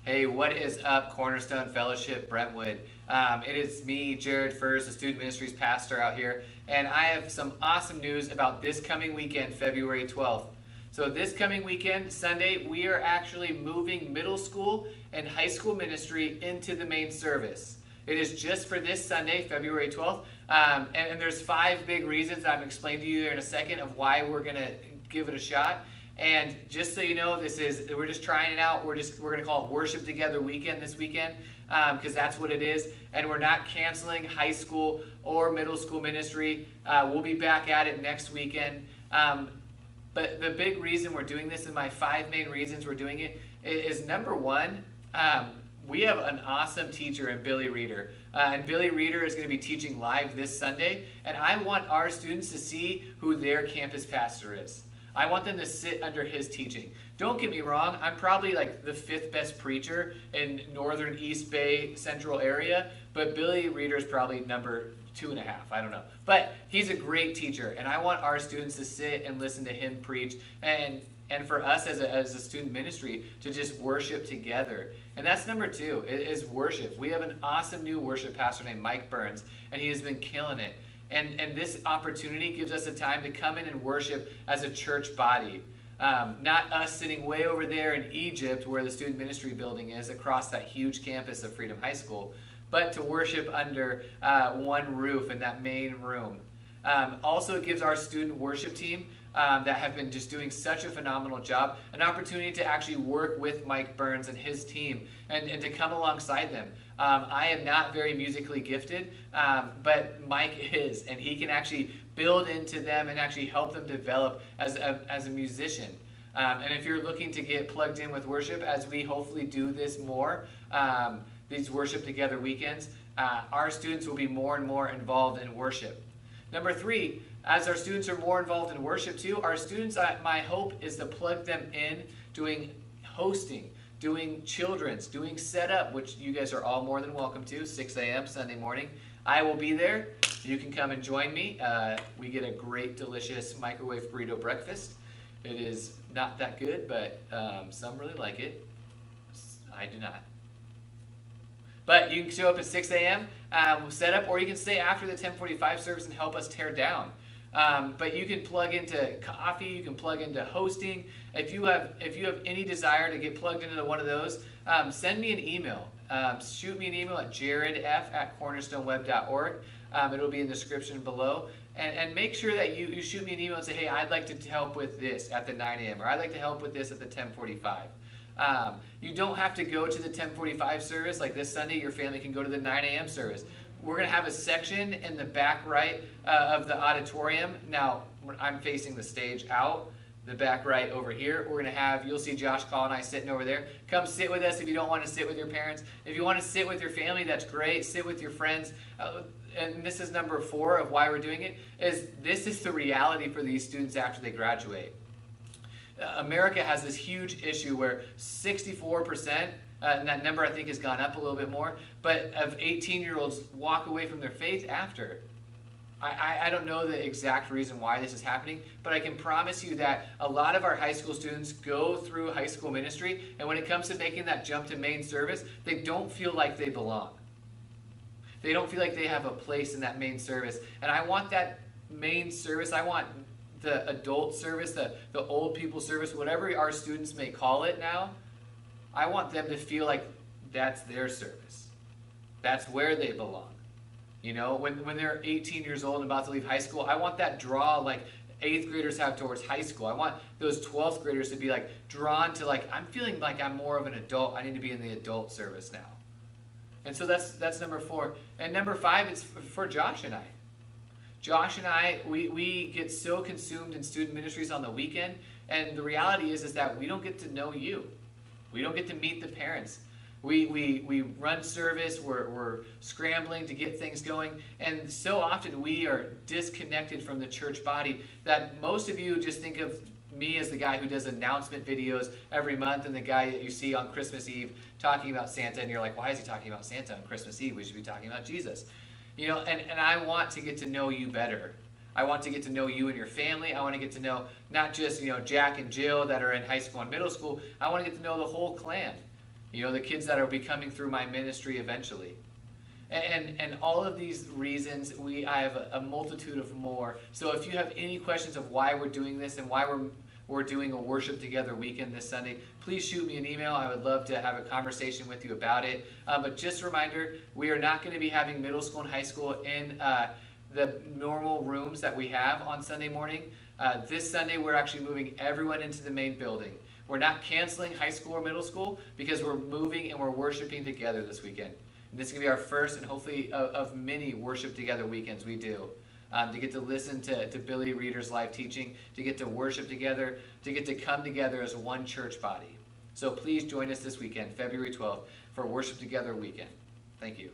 Hey, what is up, Cornerstone Fellowship Brentwood? It is me, Jared Furze, the Student Ministries pastor out here, and I have some awesome news about this coming weekend, February 12th. So this coming weekend, Sunday, we are actually moving middle school and high school ministry into the main service. It is just for this Sunday, February 12th, and there's 5 big reasons I'm explaining to you there in a second of why we're going to give it a shot. And just so you know, we're just trying it out. We're going to call it Worship Together Weekend this weekend, because that's what it is. And we're not canceling high school or middle school ministry. We'll be back at it next weekend. But the big reason we're doing this, and my 5 main reasons we're doing it, is number one, we have an awesome teacher in Billy Reeder. And Billy Reeder is going to be teaching live this Sunday. And I want our students to see who their campus pastor is. I want them to sit under his teaching. Don't get me wrong, I'm probably like the 5th best preacher in northern East Bay Central area, but Billy Reeder is probably number 2.5, I don't know. But he's a great teacher, and I want our students to sit and listen to him preach, and for us as a student ministry to just worship together. And that's number 2, is worship. We have an awesome new worship pastor named Mike Burns, and he has been killing it. And this opportunity gives us a time to come in and worship as a church body. Not us sitting way over there in Egypt where the student ministry building is across that huge campus of Freedom High School, but to worship under one roof in that main room. Also, it gives our student worship team that have been just doing such a phenomenal job an opportunity to actually work with Mike Burns and his team and to come alongside them. I am not very musically gifted, but Mike is, and he can actually build into them and actually help them develop as a musician. And if you're looking to get plugged in with worship, as we hopefully do this more, these Worship Together weekends, our students will be more and more involved in worship. Number 3, as our students are more involved in worship too, our students, my hope is to plug them in doing hosting, doing children's, doing setup, which you guys are all more than welcome to, 6 a.m. Sunday morning. I will be there. You can come and join me. We get a great, delicious microwave burrito breakfast. It is not that good, but some really like it. I do not. But you can show up at 6 a.m., set up, or you can stay after the 10:45 service and help us tear down. But you can plug into coffee, you can plug into hosting. If you have any desire to get plugged into one of those, send me an email. Shoot me an email at jaredf@cornerstoneweb.org. It'll be in the description below. And make sure that you shoot me an email and say, hey, I'd like to help with this at the 9 a.m. or I'd like to help with this at the 10:45. You don't have to go to the 10:45 service. Like this Sunday, your family can go to the 9 a.m. service. We're going to have a section in the back right of the auditorium. Now, I'm facing the stage out, the back right over here. We're going to have, you'll see Josh, Call, and I sitting over there. Come sit with us if you don't want to sit with your parents. If you want to sit with your family, that's great. Sit with your friends. And this is number 4 of why we're doing it, is this is the reality for these students after they graduate. America has this huge issue where 64%, and that number I think has gone up a little bit more, but of 18-year-olds walk away from their faith after. I don't know the exact reason why this is happening, but I can promise you that a lot of our high school students go through high school ministry, and when it comes to making that jump to main service, they don't feel like they belong. They don't feel like they have a place in that main service. And I want that main service, I want the adult service, the old people service, whatever our students may call it now, I want them to feel like that's their service. That's where they belong. You know, when they're 18 years old and about to leave high school, I want that draw like 8th graders have towards high school. I want those 12th graders to be like drawn to like, I'm feeling like I'm more of an adult. I need to be in the adult service now. And so that's number 4. And number 5 is for Josh and I. Josh and I, we get so consumed in student ministries on the weekend, and the reality is that we don't get to know you. We don't get to meet the parents. We run service, we're scrambling to get things going, and so often we are disconnected from the church body that most of you just think of me as the guy who does announcement videos every month and the guy that you see on Christmas Eve talking about Santa, and you're like, why is he talking about Santa on Christmas Eve? We should be talking about Jesus. You know, and I want to get to know you better. I want to get to know you and your family. I want to get to know not just, Jack and Jill that are in high school and middle school. I want to get to know the whole clan. You know, the kids that will be coming through my ministry eventually. And all of these reasons, I have a multitude of more. So if you have any questions of why we're doing this and why we're doing a worship together weekend this Sunday, please shoot me an email. I would love to have a conversation with you about it. But just a reminder, we are not going to be having middle school and high school in the normal rooms that we have on Sunday morning. This Sunday, we're actually moving everyone into the main building. We're not canceling high school or middle school because we're moving and we're worshiping together this weekend. And this is going to be our first and hopefully of many worship together weekends we do. To get to listen to Billy Reeder's live teaching, to get to worship together, to get to come together as one church body. So please join us this weekend, February 12th, for Worship Together weekend. Thank you.